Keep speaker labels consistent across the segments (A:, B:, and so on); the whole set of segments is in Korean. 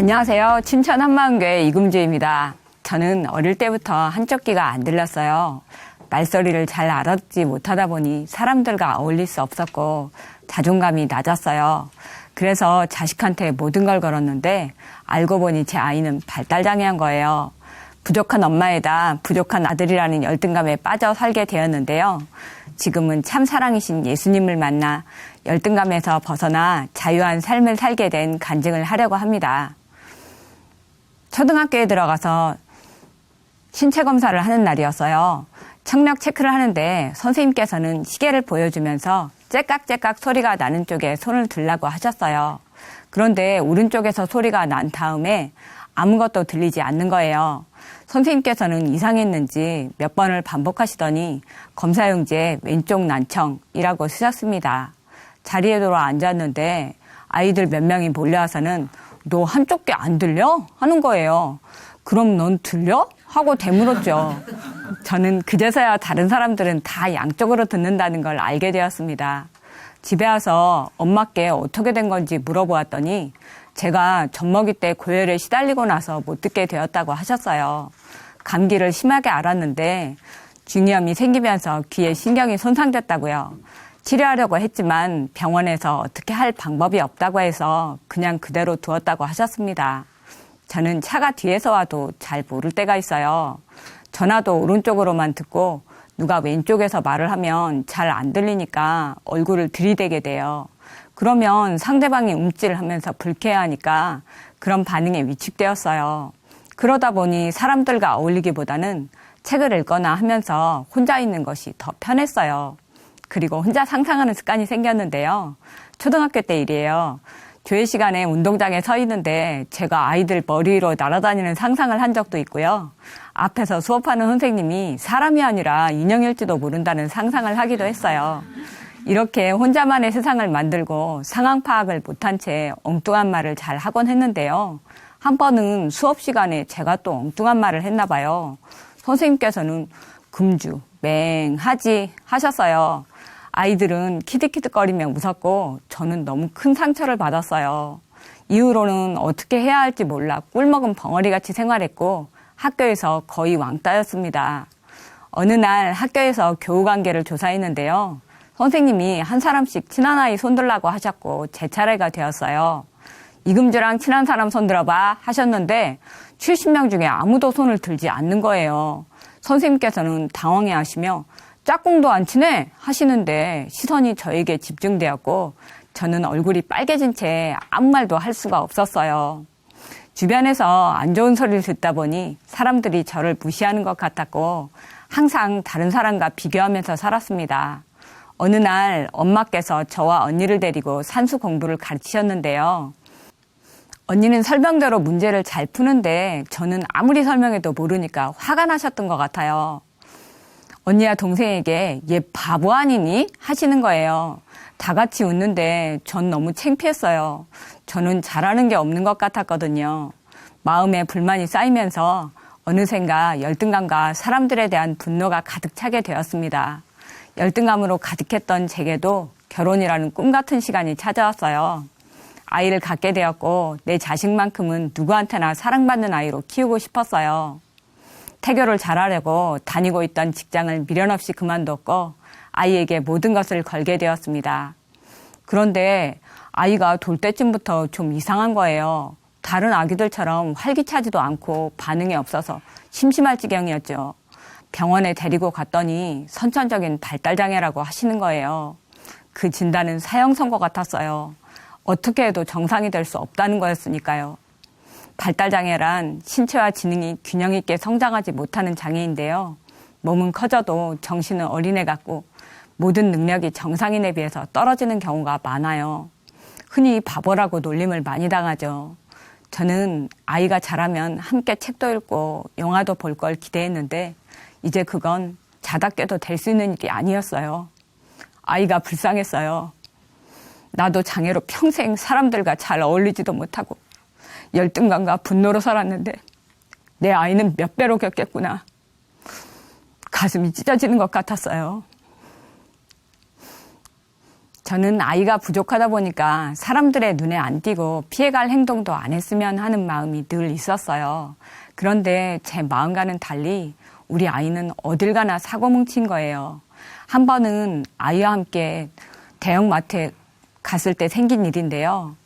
A: 안녕하세요. 춘천 한마음교회 이금주입니다. 저는 어릴 때부터 한쪽 귀가 안 들렸어요. 말소리를 잘 알아듣지 못하다 보니 사람들과 어울릴 수 없었고 자존감이 낮았어요. 그래서 자식한테 모든 걸 걸었는데 알고 보니 제 아이는 발달장애한 거예요. 부족한 엄마에다 부족한 아들이라는 열등감에 빠져 살게 되었는데요. 지금은 참 사랑이신 예수님을 만나 열등감에서 벗어나 자유한 삶을 살게 된 간증을 하려고 합니다. 초등학교에 들어가서 신체 검사를 하는 날이었어요. 청력 체크를 하는데 선생님께서는 시계를 보여주면서 째깍째깍 소리가 나는 쪽에 손을 들라고 하셨어요. 그런데 오른쪽에서 소리가 난 다음에 아무것도 들리지 않는 거예요. 선생님께서는 이상했는지 몇 번을 반복하시더니 검사용지에 왼쪽 난청이라고 쓰셨습니다. 자리에 돌아 앉았는데 아이들 몇 명이 몰려와서는 너 한쪽 귀 안 들려? 하는 거예요. 그럼 넌 들려? 하고 되물었죠. 저는 그제서야 다른 사람들은 다 양쪽으로 듣는다는 걸 알게 되었습니다. 집에 와서 엄마께 어떻게 된 건지 물어보았더니 제가 젖먹이 때 고열에 시달리고 나서 못 듣게 되었다고 하셨어요. 감기를 심하게 앓았는데 중이염이 생기면서 귀에 신경이 손상됐다고요. 치료하려고 했지만 병원에서 어떻게 할 방법이 없다고 해서 그냥 그대로 두었다고 하셨습니다. 저는 차가 뒤에서 와도 잘 모를 때가 있어요. 전화도 오른쪽으로만 듣고 누가 왼쪽에서 말을 하면 잘 안 들리니까 얼굴을 들이대게 돼요. 그러면 상대방이 움찔하면서 불쾌해하니까 그런 반응에 위축되었어요. 그러다 보니 사람들과 어울리기보다는 책을 읽거나 하면서 혼자 있는 것이 더 편했어요. 그리고 혼자 상상하는 습관이 생겼는데요. 초등학교 때 일이에요. 교회 시간에 운동장에 서 있는데 제가 아이들 머리 위로 날아다니는 상상을 한 적도 있고요. 앞에서 수업하는 선생님이 사람이 아니라 인형일지도 모른다는 상상을 하기도 했어요. 이렇게 혼자만의 세상을 만들고 상황 파악을 못한 채 엉뚱한 말을 잘 하곤 했는데요. 한 번은 수업 시간에 제가 또 엉뚱한 말을 했나 봐요. 선생님께서는 금주, 맹하지 하셨어요. 아이들은 키득키득거리며 웃었고 저는 너무 큰 상처를 받았어요. 이후로는 어떻게 해야 할지 몰라 꿀먹은 벙어리같이 생활했고 학교에서 거의 왕따였습니다. 어느 날 학교에서 교우관계를 조사했는데요. 선생님이 한 사람씩 친한 아이 손들라고 하셨고 제 차례가 되었어요. 이금주랑 친한 사람 손들어봐 하셨는데 70명 중에 아무도 손을 들지 않는 거예요. 선생님께서는 당황해하시며 짝꿍도 안 친해 하시는데 시선이 저에게 집중되었고 저는 얼굴이 빨개진 채 아무 말도 할 수가 없었어요. 주변에서 안 좋은 소리를 듣다 보니 사람들이 저를 무시하는 것 같았고 항상 다른 사람과 비교하면서 살았습니다. 어느 날 엄마께서 저와 언니를 데리고 산수 공부를 가르치셨는데요. 언니는 설명대로 문제를 잘 푸는데 저는 아무리 설명해도 모르니까 화가 나셨던 것 같아요. 언니와 동생에게 얘 바보 아니니? 하시는 거예요. 다 같이 웃는데 전 너무 창피했어요. 저는 잘하는 게 없는 것 같았거든요. 마음에 불만이 쌓이면서 어느샌가 열등감과 사람들에 대한 분노가 가득 차게 되었습니다. 열등감으로 가득했던 제게도 결혼이라는 꿈 같은 시간이 찾아왔어요. 아이를 갖게 되었고 내 자식만큼은 누구한테나 사랑받는 아이로 키우고 싶었어요. 태교를 잘하려고 다니고 있던 직장을 미련 없이 그만뒀고 아이에게 모든 것을 걸게 되었습니다. 그런데 아이가 돌 때쯤부터 좀 이상한 거예요. 다른 아기들처럼 활기차지도 않고 반응이 없어서 심심할 지경이었죠. 병원에 데리고 갔더니 선천적인 발달장애라고 하시는 거예요. 그 진단은 사형 선고 같았어요. 어떻게 해도 정상이 될 수 없다는 거였으니까요. 발달장애란 신체와 지능이 균형 있게 성장하지 못하는 장애인데요. 몸은 커져도 정신은 어린애 같고 모든 능력이 정상인에 비해서 떨어지는 경우가 많아요. 흔히 바보라고 놀림을 많이 당하죠. 저는 아이가 자라면 함께 책도 읽고 영화도 볼 걸 기대했는데 이제 그건 자다 깨도 될 수 있는 일이 아니었어요. 아이가 불쌍했어요. 나도 장애로 평생 사람들과 잘 어울리지도 못하고 열등감과 분노로 살았는데 내 아이는 몇 배로 겪겠구나. 가슴이 찢어지는 것 같았어요. 저는 아이가 부족하다 보니까 사람들의 눈에 안 띄고 피해갈 행동도 안 했으면 하는 마음이 늘 있었어요. 그런데 제 마음과는 달리 우리 아이는 어딜 가나 사고 뭉친 거예요. 한 번은 아이와 함께 대형마트에 갔을 때 생긴 일인데요.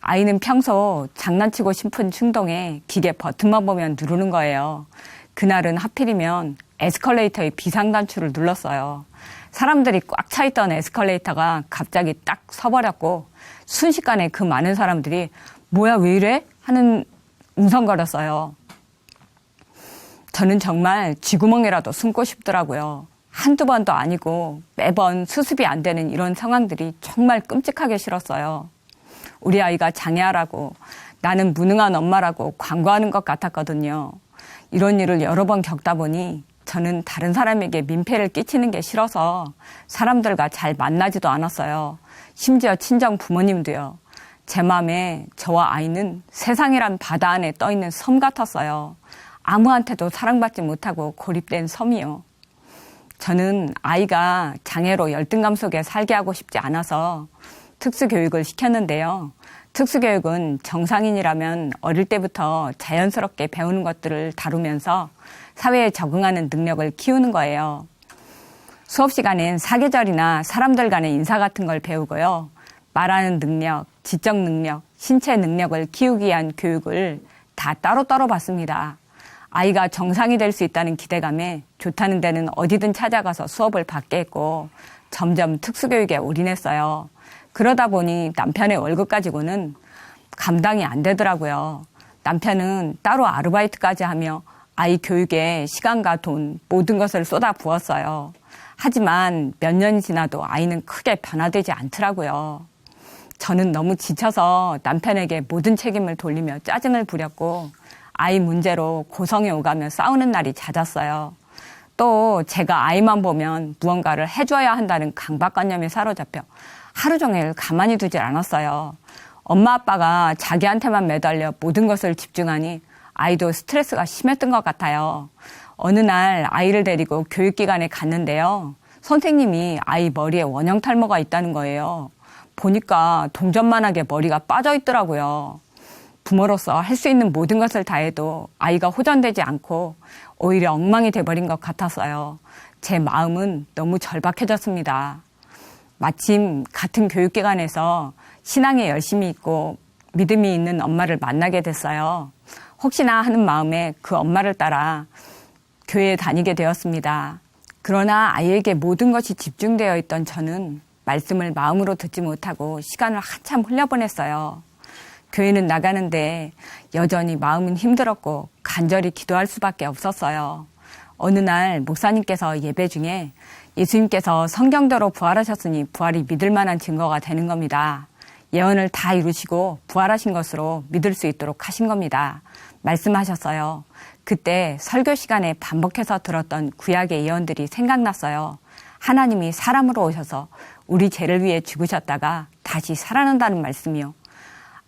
A: 아이는 평소 장난치고 싶은 충동에 기계 버튼만 보면 누르는 거예요. 그날은 하필이면 에스컬레이터의 비상단추를 눌렀어요. 사람들이 꽉 차있던 에스컬레이터가 갑자기 딱 서버렸고 순식간에 그 많은 사람들이 뭐야 왜 이래? 하는 웅성거렸어요. 저는 정말 쥐구멍이라도 숨고 싶더라고요. 한두 번도 아니고 매번 수습이 안 되는 이런 상황들이 정말 끔찍하게 싫었어요. 우리 아이가 장애아라고 나는 무능한 엄마라고 광고하는 것 같았거든요. 이런 일을 여러 번 겪다 보니 저는 다른 사람에게 민폐를 끼치는 게 싫어서 사람들과 잘 만나지도 않았어요. 심지어 친정 부모님도요. 제 마음에 저와 아이는 세상이란 바다 안에 떠있는 섬 같았어요. 아무한테도 사랑받지 못하고 고립된 섬이요. 저는 아이가 장애로 열등감 속에 살게 하고 싶지 않아서 특수교육을 시켰는데요. 특수교육은 정상인이라면 어릴 때부터 자연스럽게 배우는 것들을 다루면서 사회에 적응하는 능력을 키우는 거예요. 수업 시간엔 사계절이나 사람들 간의 인사 같은 걸 배우고요. 말하는 능력, 지적 능력, 신체 능력을 키우기 위한 교육을 다 따로따로 받습니다. 아이가 정상이 될 수 있다는 기대감에 좋다는 데는 어디든 찾아가서 수업을 받게 했고 점점 특수교육에 올인했어요. 그러다 보니 남편의 월급 가지고는 감당이 안 되더라고요. 남편은 따로 아르바이트까지 하며 아이 교육에 시간과 돈, 모든 것을 쏟아 부었어요. 하지만 몇 년이 지나도 아이는 크게 변화되지 않더라고요. 저는 너무 지쳐서 남편에게 모든 책임을 돌리며 짜증을 부렸고 아이 문제로 고성에 오가며 싸우는 날이 잦았어요. 또 제가 아이만 보면 무언가를 해줘야 한다는 강박관념에 사로잡혀 하루 종일 가만히 두질 않았어요. 엄마 아빠가 자기한테만 매달려 모든 것을 집중하니 아이도 스트레스가 심했던 것 같아요. 어느 날 아이를 데리고 교육기관에 갔는데요. 선생님이 아이 머리에 원형 탈모가 있다는 거예요. 보니까 동전만하게 머리가 빠져 있더라고요. 부모로서 할 수 있는 모든 것을 다해도 아이가 호전되지 않고 오히려 엉망이 돼버린 것 같았어요. 제 마음은 너무 절박해졌습니다. 마침 같은 교육기관에서 신앙에 열심히 있고 믿음이 있는 엄마를 만나게 됐어요. 혹시나 하는 마음에 그 엄마를 따라 교회에 다니게 되었습니다. 그러나 아이에게 모든 것이 집중되어 있던 저는 말씀을 마음으로 듣지 못하고 시간을 한참 흘려보냈어요. 교회는 나가는데 여전히 마음은 힘들었고 간절히 기도할 수밖에 없었어요. 어느 날 목사님께서 예배 중에 예수님께서 성경대로 부활하셨으니 부활이 믿을 만한 증거가 되는 겁니다. 예언을 다 이루시고 부활하신 것으로 믿을 수 있도록 하신 겁니다. 말씀하셨어요. 그때 설교 시간에 반복해서 들었던 구약의 예언들이 생각났어요. 하나님이 사람으로 오셔서 우리 죄를 위해 죽으셨다가 다시 살아난다는 말씀이요.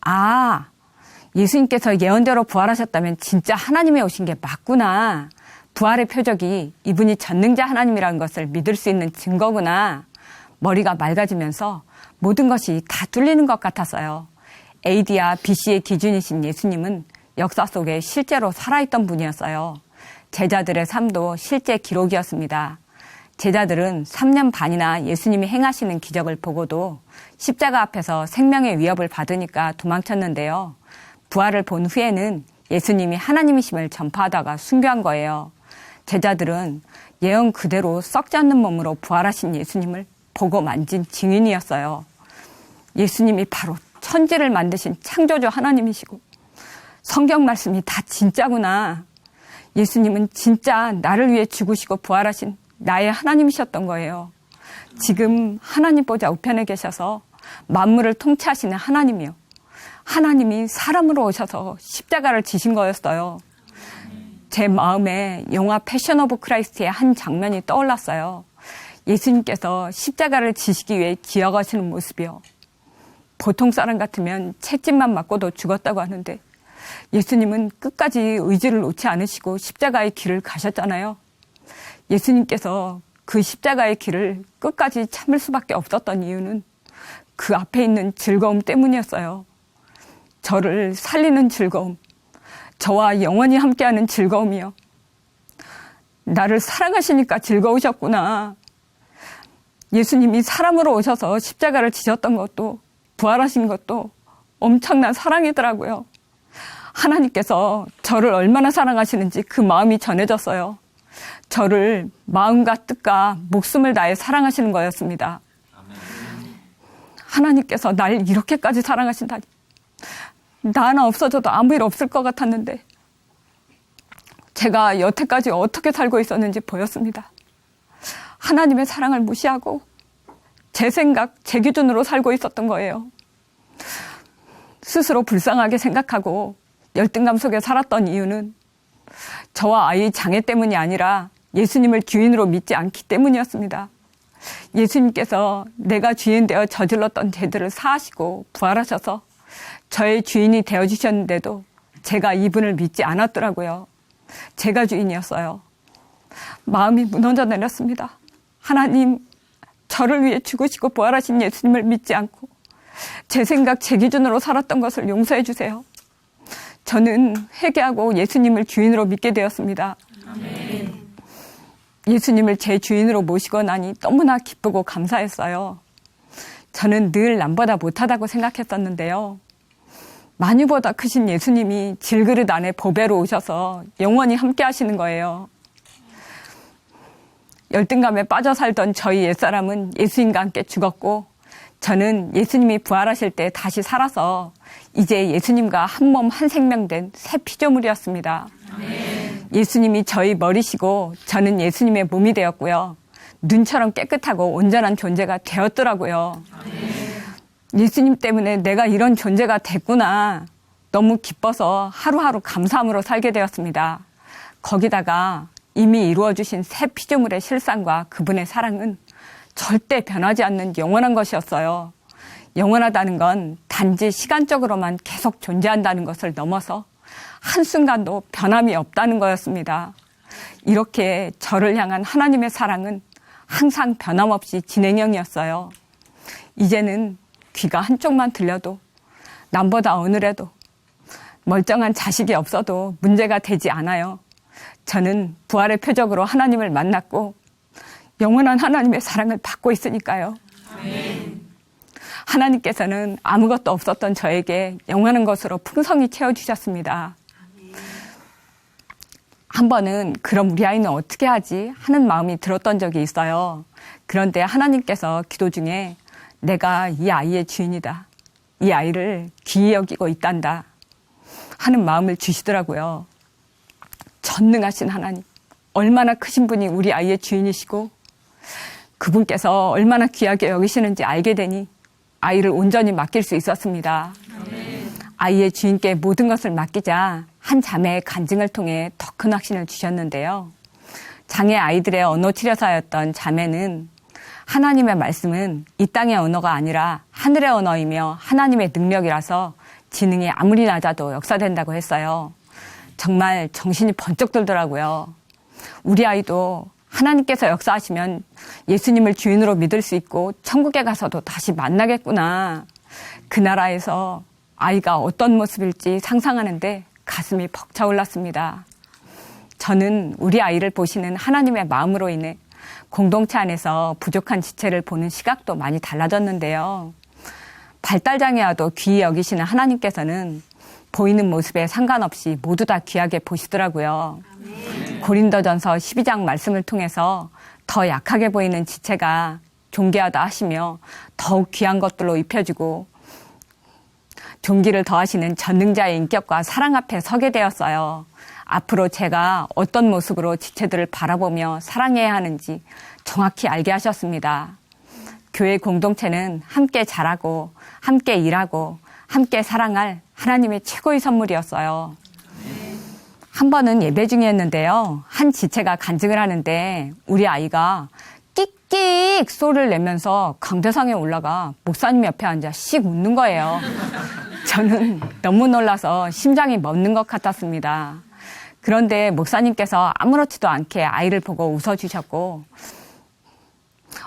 A: 아, 예수님께서 예언대로 부활하셨다면 진짜 하나님이 오신 게 맞구나. 부활의 표적이 이분이 전능자 하나님이라는 것을 믿을 수 있는 증거구나. 머리가 맑아지면서 모든 것이 다 뚫리는 것 같았어요. AD와 BC의 기준이신 예수님은 역사 속에 실제로 살아있던 분이었어요. 제자들의 삶도 실제 기록이었습니다. 제자들은 3년 반이나 예수님이 행하시는 기적을 보고도 십자가 앞에서 생명의 위협을 받으니까 도망쳤는데요. 부활을 본 후에는 예수님이 하나님이심을 전파하다가 순교한 거예요. 제자들은 예언 그대로 썩지 않는 몸으로 부활하신 예수님을 보고 만진 증인이었어요. 예수님이 바로 천지를 만드신 창조주 하나님이시고 성경 말씀이 다 진짜구나. 예수님은 진짜 나를 위해 죽으시고 부활하신 나의 하나님이셨던 거예요. 지금 하나님 보좌 우편에 계셔서 만물을 통치하시는 하나님이요. 하나님이 사람으로 오셔서 십자가를 지신 거였어요. 제 마음에 영화 패션 오브 크라이스트의 한 장면이 떠올랐어요. 예수님께서 십자가를 지시기 위해 기어가시는 모습이요. 보통 사람 같으면 채찍만 맞고도 죽었다고 하는데 예수님은 끝까지 의지를 놓지 않으시고 십자가의 길을 가셨잖아요. 예수님께서 그 십자가의 길을 끝까지 참을 수밖에 없었던 이유는 그 앞에 있는 즐거움 때문이었어요. 저를 살리는 즐거움, 저와 영원히 함께하는 즐거움이요. 나를 사랑하시니까 즐거우셨구나. 예수님이 사람으로 오셔서 십자가를 지셨던 것도 부활하신 것도 엄청난 사랑이더라고요. 하나님께서 저를 얼마나 사랑하시는지 그 마음이 전해졌어요. 저를 마음과 뜻과 목숨을 다해 사랑하시는 거였습니다. 하나님께서 날 이렇게까지 사랑하신다니. 나 하나 없어져도 아무 일 없을 것 같았는데 제가 여태까지 어떻게 살고 있었는지 보였습니다. 하나님의 사랑을 무시하고 제 생각, 제 기준으로 살고 있었던 거예요. 스스로 불쌍하게 생각하고 열등감 속에 살았던 이유는 저와 아이 장애 때문이 아니라 예수님을 주인으로 믿지 않기 때문이었습니다. 예수님께서 내가 주인 되어 저질렀던 죄들을 사하시고 부활하셔서 저의 주인이 되어주셨는데도 제가 이분을 믿지 않았더라고요. 제가 주인이었어요. 마음이 무너져 내렸습니다. 하나님, 저를 위해 죽으시고 부활하신 예수님을 믿지 않고 제 생각, 제 기준으로 살았던 것을 용서해 주세요. 저는 회개하고 예수님을 주인으로 믿게 되었습니다. 아멘. 예수님을 제 주인으로 모시고 나니 너무나 기쁘고 감사했어요. 저는 늘 남보다 못하다고 생각했었는데요. 만유보다 크신 예수님이 질그릇 안에 보배로 오셔서 영원히 함께 하시는 거예요. 열등감에 빠져 살던 저희 옛사람은 예수님과 함께 죽었고 저는 예수님이 부활하실 때 다시 살아서 이제 예수님과 한 몸 한 생명 된 새 피조물이었습니다. 아멘. 예수님이 저희 머리시고 저는 예수님의 몸이 되었고요. 눈처럼 깨끗하고 온전한 존재가 되었더라고요. 아멘. 예수님 때문에 내가 이런 존재가 됐구나. 너무 기뻐서 하루하루 감사함으로 살게 되었습니다. 거기다가 이미 이루어주신 새 피조물의 실상과 그분의 사랑은 절대 변하지 않는 영원한 것이었어요. 영원하다는 건 단지 시간적으로만 계속 존재한다는 것을 넘어서 한순간도 변함이 없다는 거였습니다. 이렇게 저를 향한 하나님의 사랑은 항상 변함없이 진행형이었어요. 이제는 귀가 한쪽만 들려도 남보다 어느래도 멀쩡한 자식이 없어도 문제가 되지 않아요. 저는 부활의 표적으로 하나님을 만났고 영원한 하나님의 사랑을 받고 있으니까요. 아멘. 하나님께서는 아무것도 없었던 저에게 영원한 것으로 풍성히 채워주셨습니다. 아멘. 한 번은 그럼 우리 아이는 어떻게 하지? 하는 마음이 들었던 적이 있어요. 그런데 하나님께서 기도 중에 내가 이 아이의 주인이다. 이 아이를 귀히 여기고 있단다. 하는 마음을 주시더라고요. 전능하신 하나님, 얼마나 크신 분이 우리 아이의 주인이시고 그분께서 얼마나 귀하게 여기시는지 알게 되니 아이를 온전히 맡길 수 있었습니다. 아멘. 아이의 주인께 모든 것을 맡기자 한 자매의 간증을 통해 더 큰 확신을 주셨는데요. 장애 아이들의 언어 치료사였던 자매는 하나님의 말씀은 이 땅의 언어가 아니라 하늘의 언어이며 하나님의 능력이라서 지능이 아무리 낮아도 역사된다고 했어요. 정말 정신이 번쩍 들더라고요. 우리 아이도 하나님께서 역사하시면 예수님을 주인으로 믿을 수 있고 천국에 가서도 다시 만나겠구나. 그 나라에서 아이가 어떤 모습일지 상상하는데 가슴이 벅차올랐습니다. 저는 우리 아이를 보시는 하나님의 마음으로 인해 공동체 안에서 부족한 지체를 보는 시각도 많이 달라졌는데요. 발달장애와도 귀히 여기시는 하나님께서는 보이는 모습에 상관없이 모두 다 귀하게 보시더라고요. 고린도전서 12장 말씀을 통해서 더 약하게 보이는 지체가 존귀하다 하시며 더욱 귀한 것들로 입혀주고 존귀를 더하시는 전능자의 인격과 사랑 앞에 서게 되었어요. 앞으로 제가 어떤 모습으로 지체들을 바라보며 사랑해야 하는지 정확히 알게 하셨습니다. 교회 공동체는 함께 자라고 함께 일하고 함께 사랑할 하나님의 최고의 선물이었어요. 한 번은 예배 중이었는데요. 한 지체가 간증을 하는데 우리 아이가 끽끽 소리를 내면서 강대상에 올라가 목사님 옆에 앉아 씩 웃는 거예요. 저는 너무 놀라서 심장이 멎는 것 같았습니다. 그런데 목사님께서 아무렇지도 않게 아이를 보고 웃어주셨고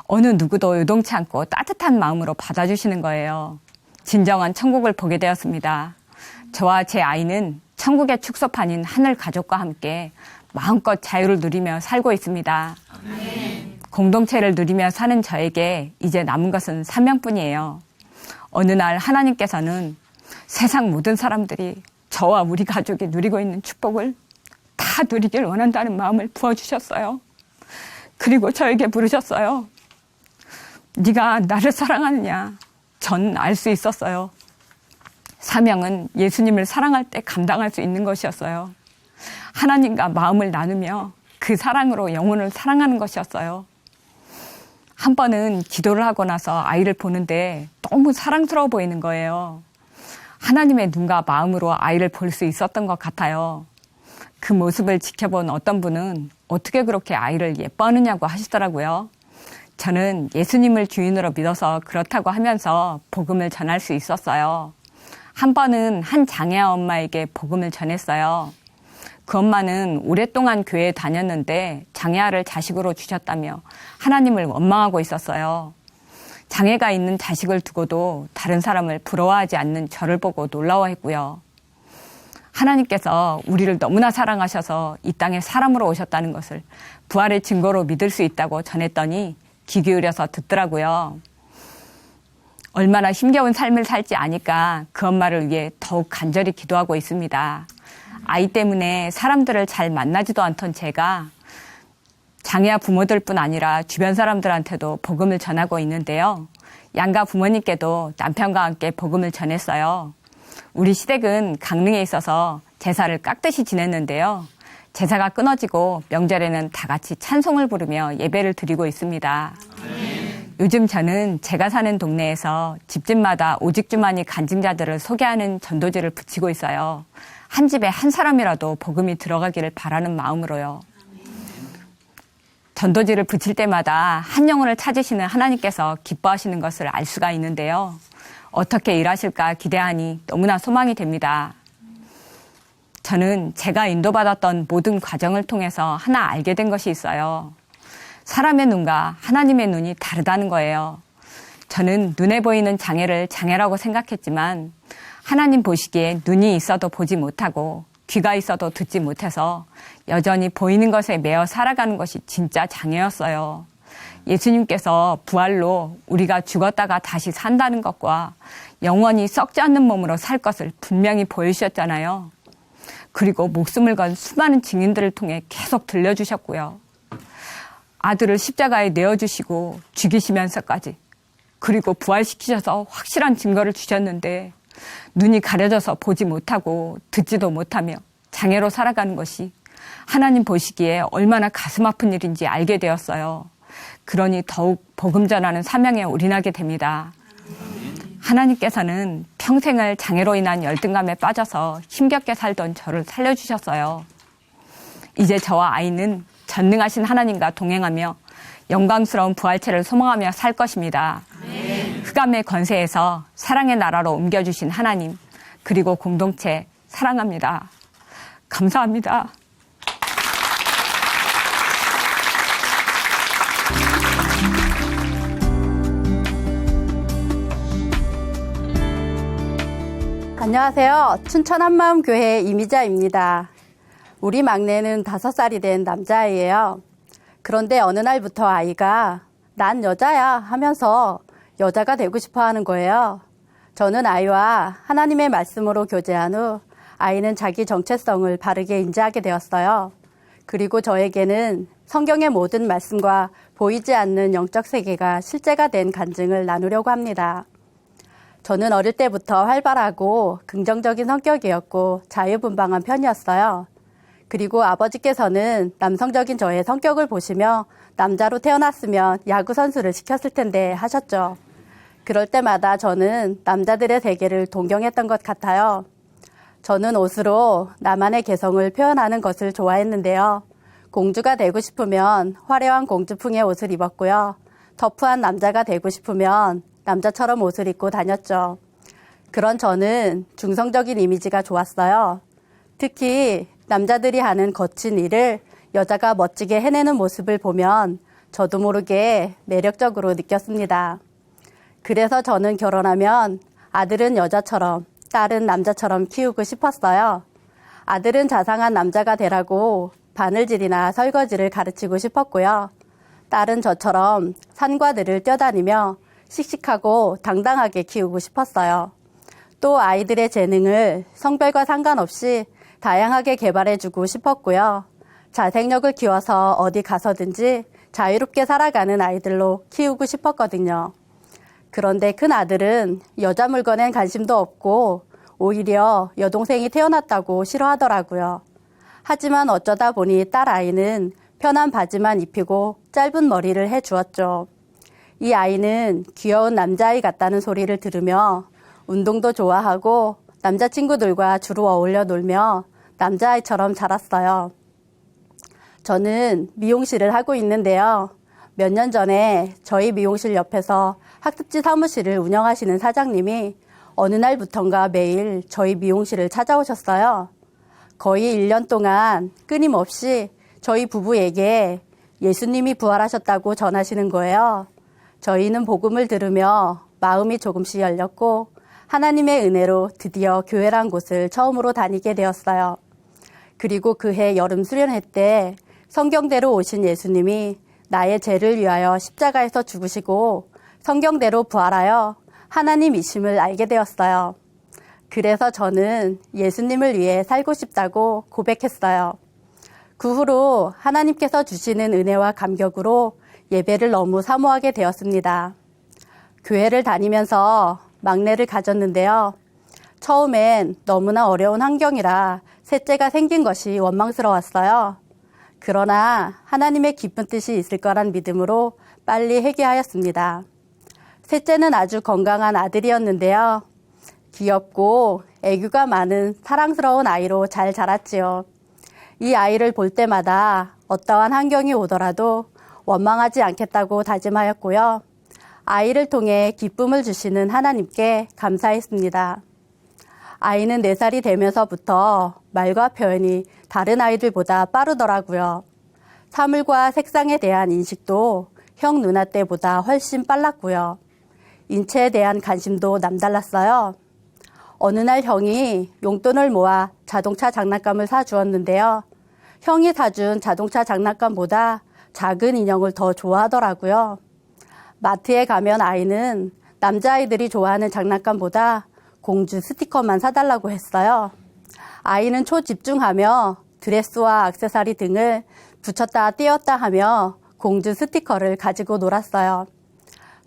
A: 어느 누구도 요동치 않고 따뜻한 마음으로 받아주시는 거예요. 진정한 천국을 보게 되었습니다. 저와 제 아이는 천국의 축소판인 하늘 가족과 함께 마음껏 자유를 누리며 살고 있습니다. 아멘. 공동체를 누리며 사는 저에게 이제 남은 것은 사명뿐이에요. 어느 날 하나님께서는 세상 모든 사람들이 저와 우리 가족이 누리고 있는 축복을 다 누리길 원한다는 마음을 부어주셨어요. 그리고 저에게 물으셨어요. 네가 나를 사랑하느냐? 전 알 수 있었어요. 사명은 예수님을 사랑할 때 감당할 수 있는 것이었어요. 하나님과 마음을 나누며 그 사랑으로 영혼을 사랑하는 것이었어요. 한 번은 기도를 하고 나서 아이를 보는데 너무 사랑스러워 보이는 거예요. 하나님의 눈과 마음으로 아이를 볼 수 있었던 것 같아요. 그 모습을 지켜본 어떤 분은 어떻게 그렇게 아이를 예뻐하느냐고 하시더라고요. 저는 예수님을 주인으로 믿어서 그렇다고 하면서 복음을 전할 수 있었어요. 한 번은 한 장애아 엄마에게 복음을 전했어요. 그 엄마는 오랫동안 교회에 다녔는데 장애아를 자식으로 주셨다며 하나님을 원망하고 있었어요. 장애가 있는 자식을 두고도 다른 사람을 부러워하지 않는 저를 보고 놀라워했고요. 하나님께서 우리를 너무나 사랑하셔서 이 땅에 사람으로 오셨다는 것을 부활의 증거로 믿을 수 있다고 전했더니 귀 기울여서 듣더라고요. 얼마나 힘겨운 삶을 살지 아니까 그 엄마를 위해 더욱 간절히 기도하고 있습니다. 아이 때문에 사람들을 잘 만나지도 않던 제가 장애아 부모들뿐 아니라 주변 사람들한테도 복음을 전하고 있는데요. 양가 부모님께도 남편과 함께 복음을 전했어요. 우리 시댁은 강릉에 있어서 제사를 깍듯이 지냈는데요. 제사가 끊어지고 명절에는 다 같이 찬송을 부르며 예배를 드리고 있습니다. 요즘 저는 제가 사는 동네에서 집집마다 오직주만이 간증자들을 소개하는 전도지를 붙이고 있어요. 한 집에 한 사람이라도 복음이 들어가기를 바라는 마음으로요. 전도지를 붙일 때마다 한 영혼을 찾으시는 하나님께서 기뻐하시는 것을 알 수가 있는데요. 어떻게 일하실까 기대하니 너무나 소망이 됩니다. 저는 제가 인도받았던 모든 과정을 통해서 하나 알게 된 것이 있어요. 사람의 눈과 하나님의 눈이 다르다는 거예요. 저는 눈에 보이는 장애를 장애라고 생각했지만 하나님 보시기에 눈이 있어도 보지 못하고 귀가 있어도 듣지 못해서 여전히 보이는 것에 매여 살아가는 것이 진짜 장애였어요. 예수님께서 부활로 우리가 죽었다가 다시 산다는 것과 영원히 썩지 않는 몸으로 살 것을 분명히 보여주셨잖아요. 그리고 목숨을 건 수많은 증인들을 통해 계속 들려주셨고요. 아들을 십자가에 내어주시고 죽이시면서까지 그리고 부활시키셔서 확실한 증거를 주셨는데 눈이 가려져서 보지 못하고 듣지도 못하며 장애로 살아가는 것이 하나님 보시기에 얼마나 가슴 아픈 일인지 알게 되었어요. 그러니 더욱 복음 전하는 사명에 올인하게 됩니다. 하나님께서는 평생을 장애로 인한 열등감에 빠져서 힘겹게 살던 저를 살려주셨어요. 이제 저와 아이는 전능하신 하나님과 동행하며 영광스러운 부활체를 소망하며 살 것입니다. 흑암의 권세에서 사랑의 나라로 옮겨주신 하나님, 그리고 공동체 사랑합니다. 감사합니다.
B: 안녕하세요. 춘천 한마음교회 이미자입니다. 우리 막내는 5살이 된 남자아이예요. 그런데 어느 날부터 아이가 난 여자야 하면서 여자가 되고 싶어 하는 거예요. 저는 아이와 하나님의 말씀으로 교제한 후 아이는 자기 정체성을 바르게 인지하게 되었어요. 그리고 저에게는 성경의 모든 말씀과 보이지 않는 영적 세계가 실제가 된 간증을 나누려고 합니다. 저는 어릴 때부터 활발하고 긍정적인 성격이었고 자유분방한 편이었어요. 그리고 아버지께서는 남성적인 저의 성격을 보시며 남자로 태어났으면 야구선수를 시켰을 텐데 하셨죠. 그럴 때마다 저는 남자들의 세계를 동경했던 것 같아요. 저는 옷으로 나만의 개성을 표현하는 것을 좋아했는데요. 공주가 되고 싶으면 화려한 공주풍의 옷을 입었고요. 터프한 남자가 되고 싶으면 남자처럼 옷을 입고 다녔죠. 그런 저는 중성적인 이미지가 좋았어요. 특히 남자들이 하는 거친 일을 여자가 멋지게 해내는 모습을 보면 저도 모르게 매력적으로 느꼈습니다. 그래서 저는 결혼하면 아들은 여자처럼, 딸은 남자처럼 키우고 싶었어요. 아들은 자상한 남자가 되라고 바느질이나 설거지를 가르치고 싶었고요. 딸은 저처럼 산과 들을 뛰어다니며 씩씩하고 당당하게 키우고 싶었어요. 또 아이들의 재능을 성별과 상관없이 다양하게 개발해주고 싶었고요. 자생력을 키워서 어디 가서든지 자유롭게 살아가는 아이들로 키우고 싶었거든요. 그런데 큰 아들은 여자 물건엔 관심도 없고 오히려 여동생이 태어났다고 싫어하더라고요. 하지만 어쩌다 보니 딸 아이는 편한 바지만 입히고 짧은 머리를 해주었죠. 이 아이는 귀여운 남자아이 같다는 소리를 들으며 운동도 좋아하고 남자친구들과 주로 어울려 놀며 남자아이처럼 자랐어요. 저는 미용실을 하고 있는데요. 몇 년 전에 저희 미용실 옆에서 학습지 사무실을 운영하시는 사장님이 어느 날부턴가 매일 저희 미용실을 찾아오셨어요. 거의 1년 동안 끊임없이 저희 부부에게 예수님이 부활하셨다고 전하시는 거예요. 저희는 복음을 들으며 마음이 조금씩 열렸고 하나님의 은혜로 드디어 교회란 곳을 처음으로 다니게 되었어요. 그리고 그해 여름 수련회 때 성경대로 오신 예수님이 나의 죄를 위하여 십자가에서 죽으시고 성경대로 부활하여 하나님이심을 알게 되었어요. 그래서 저는 예수님을 위해 살고 싶다고 고백했어요. 그 후로 하나님께서 주시는 은혜와 감격으로 예배를 너무 사모하게 되었습니다. 교회를 다니면서 막내를 가졌는데요. 처음엔 너무나 어려운 환경이라 셋째가 생긴 것이 원망스러웠어요. 그러나 하나님의 깊은 뜻이 있을 거란 믿음으로 빨리 회개하였습니다. 셋째는 아주 건강한 아들이었는데요. 귀엽고 애교가 많은 사랑스러운 아이로 잘 자랐지요. 이 아이를 볼 때마다 어떠한 환경이 오더라도 원망하지 않겠다고 다짐하였고요. 아이를 통해 기쁨을 주시는 하나님께 감사했습니다. 아이는 4살이 되면서부터 말과 표현이 다른 아이들보다 빠르더라고요. 사물과 색상에 대한 인식도 형 누나 때보다 훨씬 빨랐고요. 인체에 대한 관심도 남달랐어요. 어느 날 형이 용돈을 모아 자동차 장난감을 사주었는데요. 형이 사준 자동차 장난감보다 작은 인형을 더 좋아하더라고요. 마트에 가면 아이는 남자아이들이 좋아하는 장난감보다 공주 스티커만 사달라고 했어요. 아이는 초집중하며 드레스와 액세서리 등을 붙였다 띄었다 하며 공주 스티커를 가지고 놀았어요.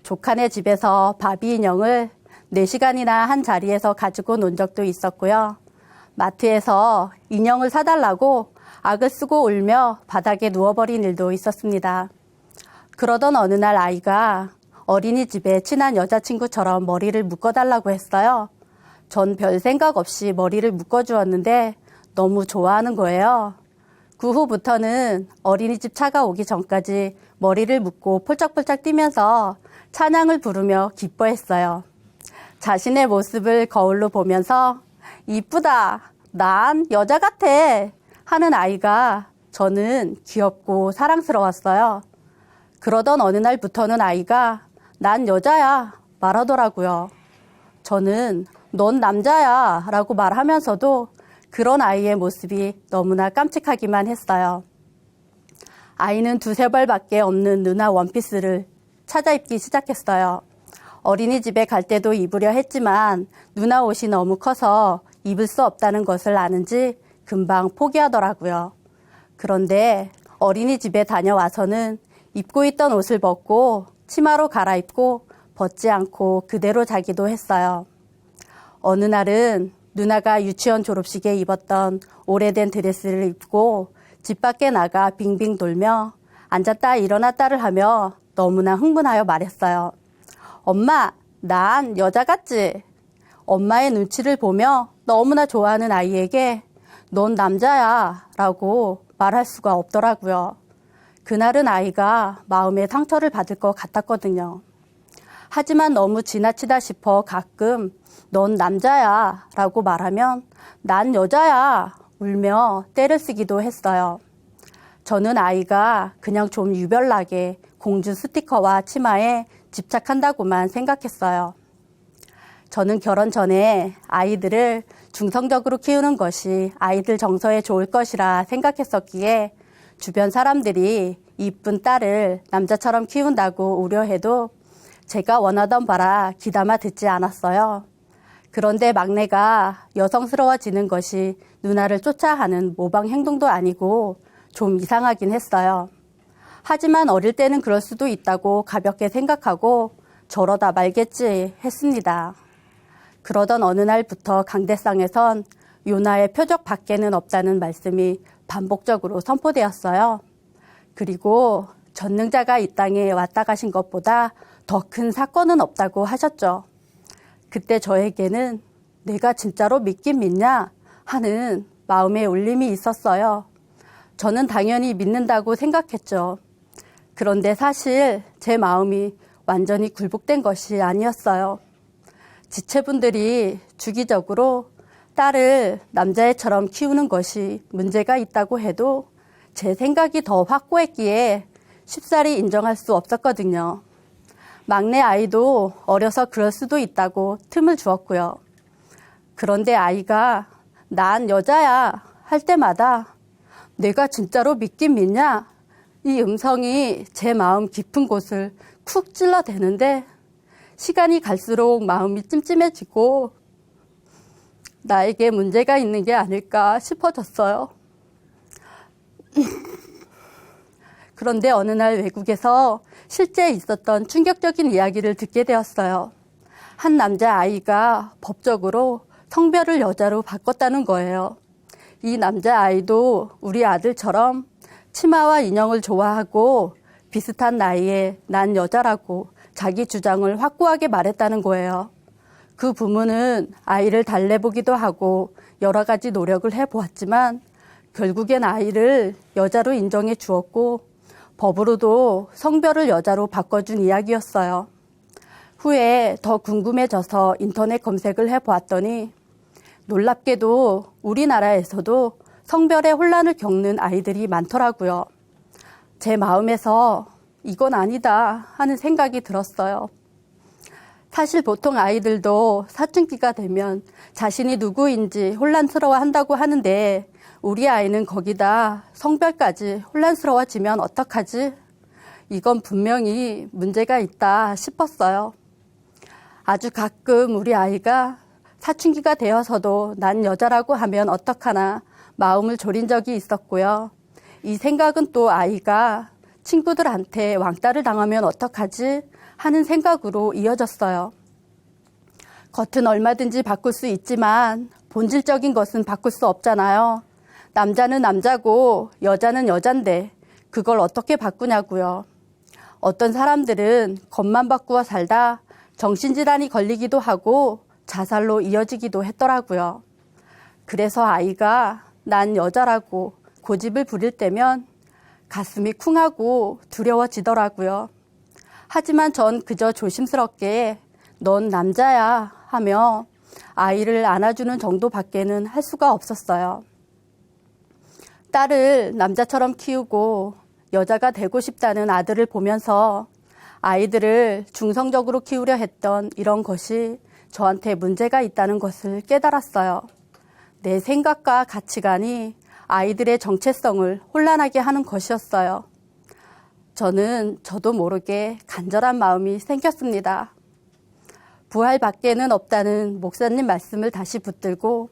B: 조카네 집에서 바비 인형을 4시간이나 한 자리에서 가지고 논 적도 있었고요. 마트에서 인형을 사달라고 악을 쓰고 울며 바닥에 누워버린 일도 있었습니다. 그러던 어느 날 아이가 어린이집에 친한 여자친구처럼 머리를 묶어달라고 했어요. 전 별 생각 없이 머리를 묶어주었는데 너무 좋아하는 거예요. 그 후부터는 어린이집 차가 오기 전까지 머리를 묶고 폴짝폴짝 뛰면서 찬양을 부르며 기뻐했어요. 자신의 모습을 거울로 보면서 이쁘다, 난 여자 같아 하는 아이가 저는 귀엽고 사랑스러웠어요. 그러던 어느 날부터는 아이가 난 여자야 말하더라고요. 저는 넌 남자야 라고 말하면서도 그런 아이의 모습이 너무나 깜찍하기만 했어요. 아이는 2-3벌밖에 없는 누나 원피스를 찾아 입기 시작했어요. 어린이집에 갈 때도 입으려 했지만 누나 옷이 너무 커서 입을 수 없다는 것을 아는지 금방 포기하더라고요. 그런데 어린이집에 다녀와서는 입고 있던 옷을 벗고 치마로 갈아입고 벗지 않고 그대로 자기도 했어요. 어느 날은 누나가 유치원 졸업식에 입었던 오래된 드레스를 입고 집 밖에 나가 빙빙 돌며 앉았다 일어났다를 하며 너무나 흥분하여 말했어요. 엄마, 난 여자 같지? 엄마의 눈치를 보며 너무나 좋아하는 아이에게 넌 남자야 라고 말할 수가 없더라고요. 그날은 아이가 마음에 상처를 받을 것 같았거든요. 하지만 너무 지나치다 싶어 가끔 넌 남자야 라고 말하면 난 여자야 울며 때를 쓰기도 했어요. 저는 아이가 그냥 좀 유별나게 공주 스티커와 치마에 집착한다고만 생각했어요. 저는 결혼 전에 아이들을 중성적으로 키우는 것이 아이들 정서에 좋을 것이라 생각했었기에 주변 사람들이 이쁜 딸을 남자처럼 키운다고 우려해도 제가 원하던 바라 귀담아 듣지 않았어요. 그런데 막내가 여성스러워지는 것이 누나를 쫓아 하는 모방 행동도 아니고 좀 이상하긴 했어요. 하지만 어릴 때는 그럴 수도 있다고 가볍게 생각하고 저러다 말겠지 했습니다. 그러던 어느 날부터 강대상에선 요나의 표적 밖에는 없다는 말씀이 반복적으로 선포되었어요. 그리고 전능자가 이 땅에 왔다 가신 것보다 더 큰 사건은 없다고 하셨죠. 그때 저에게는 내가 진짜로 믿긴 믿냐 하는 마음의 울림이 있었어요. 저는 당연히 믿는다고 생각했죠. 그런데 사실 제 마음이 완전히 굴복된 것이 아니었어요. 지체분들이 주기적으로 딸을 남자애처럼 키우는 것이 문제가 있다고 해도 제 생각이 더 확고했기에 쉽사리 인정할 수 없었거든요. 막내 아이도 어려서 그럴 수도 있다고 틈을 주었고요. 그런데 아이가 난 여자야 할 때마다 내가 진짜로 믿긴 믿냐? 이 음성이 제 마음 깊은 곳을 쿡 찔러대는데 시간이 갈수록 마음이 찜찜해지고 나에게 문제가 있는 게 아닐까 싶어졌어요. 그런데 어느 날 외국에서 실제 있었던 충격적인 이야기를 듣게 되었어요. 한 남자아이가 법적으로 성별을 여자로 바꿨다는 거예요. 이 남자아이도 우리 아들처럼 치마와 인형을 좋아하고 비슷한 나이에 난 여자라고 자기 주장을 확고하게 말했다는 거예요. 그 부모는 아이를 달래보기도 하고 여러 가지 노력을 해보았지만 결국엔 아이를 여자로 인정해 주었고 법으로도 성별을 여자로 바꿔준 이야기였어요. 후에 더 궁금해져서 인터넷 검색을 해보았더니 놀랍게도 우리나라에서도 성별의 혼란을 겪는 아이들이 많더라고요. 제 마음에서 이건 아니다 하는 생각이 들었어요. 사실 보통 아이들도 사춘기가 되면 자신이 누구인지 혼란스러워 한다고 하는데 우리 아이는 거기다 성별까지 혼란스러워지면 어떡하지? 이건 분명히 문제가 있다 싶었어요. 아주 가끔 우리 아이가 사춘기가 되어서도 난 여자라고 하면 어떡하나 마음을 졸인 적이 있었고요. 이 생각은 또 아이가 친구들한테 왕따를 당하면 어떡하지? 하는 생각으로 이어졌어요. 겉은 얼마든지 바꿀 수 있지만 본질적인 것은 바꿀 수 없잖아요. 남자는 남자고 여자는 여잔데 그걸 어떻게 바꾸냐고요. 어떤 사람들은 겉만 바꾸어 살다 정신질환이 걸리기도 하고 자살로 이어지기도 했더라고요. 그래서 아이가 난 여자라고 고집을 부릴 때면 가슴이 쿵하고 두려워지더라고요. 하지만 전 그저 조심스럽게 넌 남자야 하며 아이를 안아주는 정도밖에는 할 수가 없었어요. 딸을 남자처럼 키우고 여자가 되고 싶다는 아들을 보면서 아이들을 중성적으로 키우려 했던 이런 것이 저한테 문제가 있다는 것을 깨달았어요. 내 생각과 가치관이 아이들의 정체성을 혼란하게 하는 것이었어요. 저는 저도 모르게 간절한 마음이 생겼습니다. 부활 밖에는 없다는 목사님 말씀을 다시 붙들고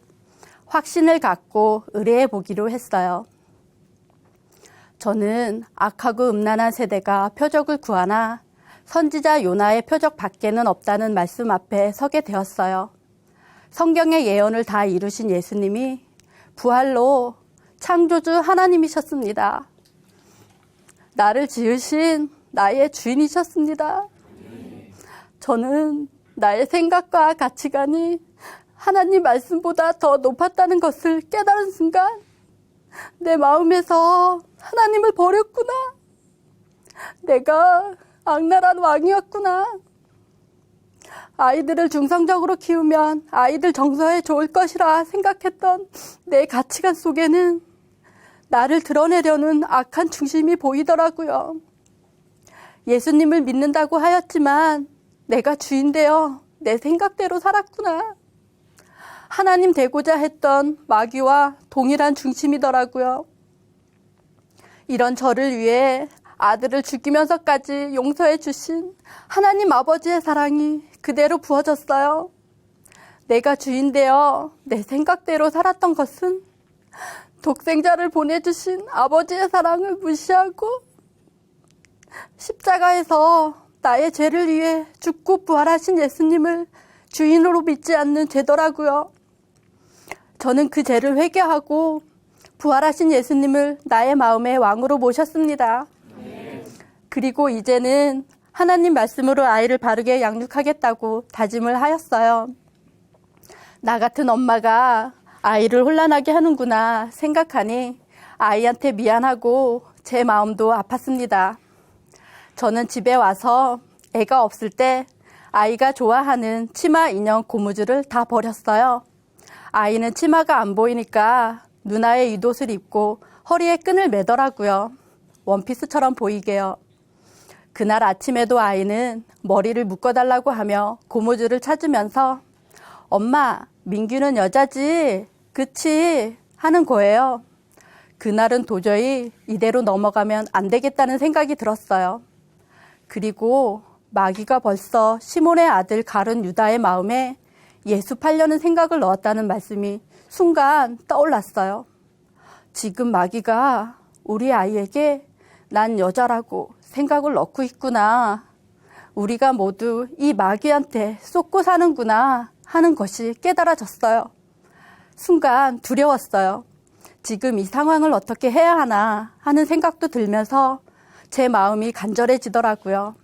B: 확신을 갖고 의뢰해 보기로 했어요. 저는 악하고 음란한 세대가 표적을 구하나 선지자 요나의 표적 밖에는 없다는 말씀 앞에 서게 되었어요. 성경의 예언을 다 이루신 예수님이 부활로 창조주 하나님이셨습니다. 나를 지으신 나의 주인이셨습니다. 저는 나의 생각과 가치관이 하나님 말씀보다 더 높았다는 것을 깨달은 순간 내 마음에서 하나님을 버렸구나. 내가 악랄한 왕이었구나. 아이들을 중성적으로 키우면 아이들 정서에 좋을 것이라 생각했던 내 가치관 속에는 나를 드러내려는 악한 중심이 보이더라고요. 예수님을 믿는다고 하였지만 내가 주인 되어 내 생각대로 살았구나. 하나님 되고자 했던 마귀와 동일한 중심이더라고요. 이런 저를 위해 아들을 죽이면서까지 용서해 주신 하나님 아버지의 사랑이 그대로 부어졌어요. 내가 주인 되어 내 생각대로 살았던 것은 독생자를 보내주신 아버지의 사랑을 무시하고 십자가에서 나의 죄를 위해 죽고 부활하신 예수님을 주인으로 믿지 않는 죄더라고요. 저는 그 죄를 회개하고 부활하신 예수님을 나의 마음의 왕으로 모셨습니다. 그리고 이제는 하나님 말씀으로 아이를 바르게 양육하겠다고 다짐을 하였어요. 나 같은 엄마가 아이를 혼란하게 하는구나 생각하니 아이한테 미안하고 제 마음도 아팠습니다. 저는 집에 와서 애가 없을 때 아이가 좋아하는 치마, 인형, 고무줄을 다 버렸어요. 아이는 치마가 안 보이니까 누나의 윗옷을 입고 허리에 끈을 매더라고요. 원피스처럼 보이게요. 그날 아침에도 아이는 머리를 묶어달라고 하며 고무줄을 찾으면서 엄마, 민규는 여자지? 그치? 하는 거예요. 그날은 도저히 이대로 넘어가면 안 되겠다는 생각이 들었어요. 그리고 마귀가 벌써 시몬의 아들 가룟 유다의 마음에 예수 팔려는 생각을 넣었다는 말씀이 순간 떠올랐어요. 지금 마귀가 우리 아이에게 난 여자라고 생각을 넣고 있구나. 우리가 모두 이 마귀한테 쏟고 사는구나 하는 것이 깨달아졌어요. 순간 두려웠어요. 지금 이 상황을 어떻게 해야 하나 하는 생각도 들면서 제 마음이 간절해지더라고요.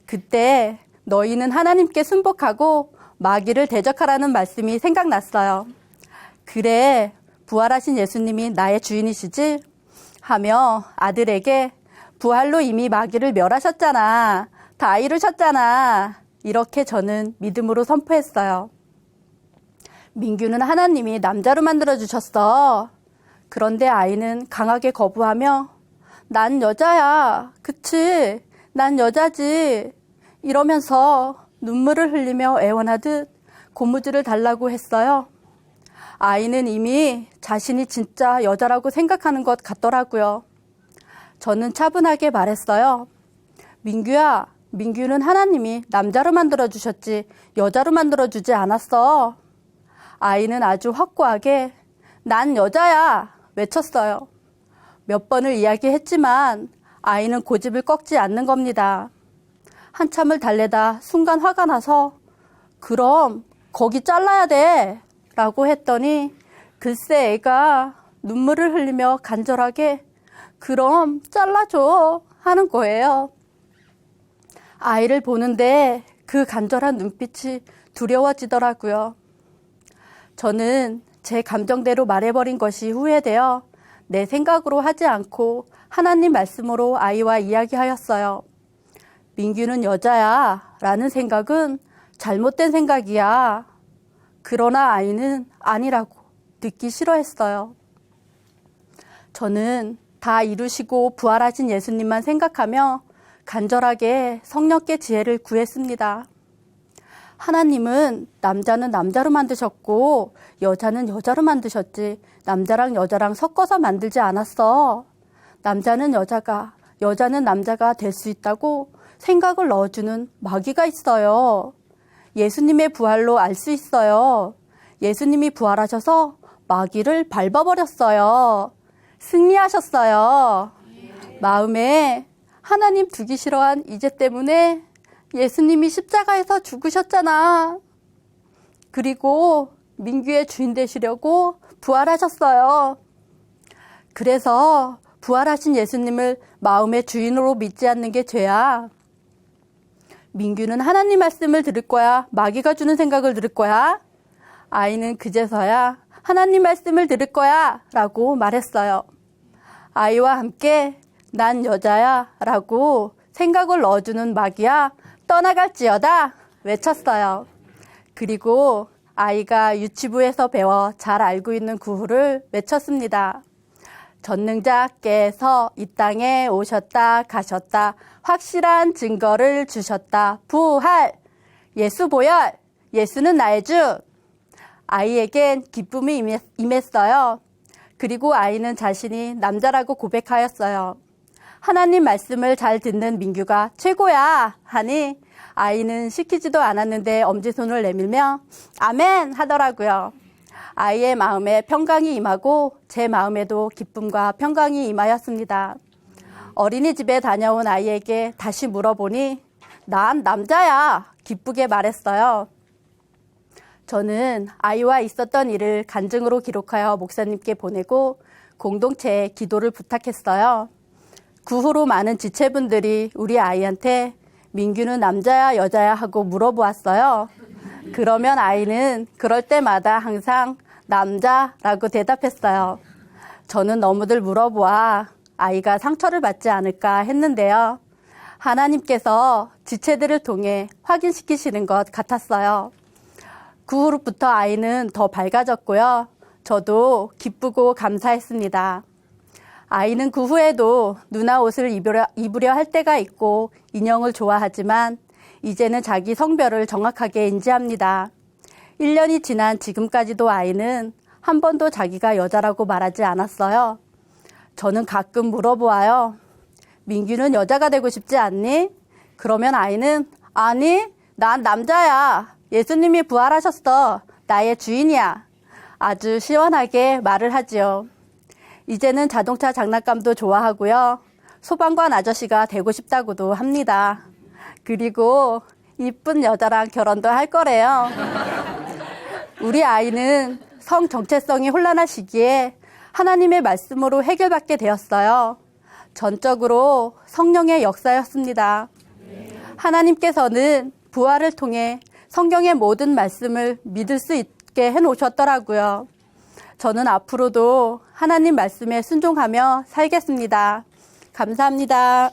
B: 그때 너희는 하나님께 순복하고 마귀를 대적하라는 말씀이 생각났어요. 그래, 부활하신 예수님이 나의 주인이시지? 하며 아들에게 부활로 이미 마귀를 멸하셨잖아. 다 이루셨잖아. 이렇게 저는 믿음으로 선포했어요. 민규는 하나님이 남자로 만들어주셨어. 그런데 아이는 강하게 거부하며 난 여자야. 그치? 난 여자지. 이러면서 눈물을 흘리며 애원하듯 고무줄을 달라고 했어요. 아이는 이미 자신이 진짜 여자라고 생각하는 것 같더라고요. 저는 차분하게 말했어요. 민규야, 민규는 하나님이 남자로 만들어주셨지 여자로 만들어주지 않았어. 아이는 아주 확고하게 난 여자야 외쳤어요. 몇 번을 이야기했지만 아이는 고집을 꺾지 않는 겁니다. 한참을 달래다 순간 화가 나서 그럼 거기 잘라야 돼 라고 했더니 글쎄 애가 눈물을 흘리며 간절하게 그럼 잘라줘 하는 거예요. 아이를 보는데 그 간절한 눈빛이 두려워지더라고요. 저는 제 감정대로 말해버린 것이 후회되어 내 생각으로 하지 않고 하나님 말씀으로 아이와 이야기하였어요. 민규는 여자야 라는 생각은 잘못된 생각이야. 그러나 아이는 아니라고 듣기 싫어했어요. 저는 다 이루시고 부활하신 예수님만 생각하며 간절하게 성령께 지혜를 구했습니다. 하나님은 남자는 남자로 만드셨고 여자는 여자로 만드셨지 남자랑 여자랑 섞어서 만들지 않았어. 남자는 여자가, 여자는 남자가 될 수 있다고 생각을 넣어주는 마귀가 있어요. 예수님의 부활로 알 수 있어요. 예수님이 부활하셔서 마귀를 밟아버렸어요. 승리하셨어요. 마음에 하나님 두기 싫어한 이제 때문에 예수님이 십자가에서 죽으셨잖아. 그리고 민규의 주인 되시려고 부활하셨어요. 그래서 부활하신 예수님을 마음의 주인으로 믿지 않는 게 죄야. 민규는 하나님 말씀을 들을 거야? 마귀가 주는 생각을 들을 거야? 아이는 그제서야 하나님 말씀을 들을 거야 라고 말했어요. 아이와 함께 난 여자야 라고 생각을 넣어주는 마귀야 떠나갈지어다 외쳤어요. 그리고 아이가 유치부에서 배워 잘 알고 있는 구호를 외쳤습니다. 전능자께서 이 땅에 오셨다 가셨다 확실한 증거를 주셨다. 부활, 예수 보혈, 예수는 나의 주. 아이에겐 기쁨이 임했어요. 그리고 아이는 자신이 남자라고 고백하였어요. 하나님 말씀을 잘 듣는 민규가 최고야 하니 아이는 시키지도 않았는데 엄지손을 내밀며 아멘 하더라고요. 아이의 마음에 평강이 임하고 제 마음에도 기쁨과 평강이 임하였습니다. 어린이집에 다녀온 아이에게 다시 물어보니 난 남자야 기쁘게 말했어요. 저는 아이와 있었던 일을 간증으로 기록하여 목사님께 보내고 공동체에 기도를 부탁했어요. 그 후로 많은 지체분들이 우리 아이한테 민규는 남자야 여자야 하고 물어보았어요. 그러면 아이는 그럴 때마다 항상 남자라고 대답했어요. 저는 너무들 물어보아 아이가 상처를 받지 않을까 했는데요. 하나님께서 지체들을 통해 확인시키시는 것 같았어요. 그 후로부터 아이는 더 밝아졌고요. 저도 기쁘고 감사했습니다. 아이는 그 후에도 누나 옷을 입으려 할 때가 있고 인형을 좋아하지만 이제는 자기 성별을 정확하게 인지합니다. 1년이 지난 지금까지도 아이는 한 번도 자기가 여자라고 말하지 않았어요. 저는 가끔 물어보아요. 민규는 여자가 되고 싶지 않니? 그러면 아이는 아니, 난 남자야. 예수님이 부활하셨어. 나의 주인이야. 아주 시원하게 말을 하지요. 이제는 자동차 장난감도 좋아하고요. 소방관 아저씨가 되고 싶다고도 합니다. 그리고 이쁜 여자랑 결혼도 할 거래요. 우리 아이는 성 정체성이 혼란한 시기에 하나님의 말씀으로 해결받게 되었어요. 전적으로 성령의 역사였습니다. 하나님께서는 부활을 통해 성경의 모든 말씀을 믿을 수 있게 해놓으셨더라고요. 저는 앞으로도 하나님 말씀에 순종하며 살겠습니다. 감사합니다.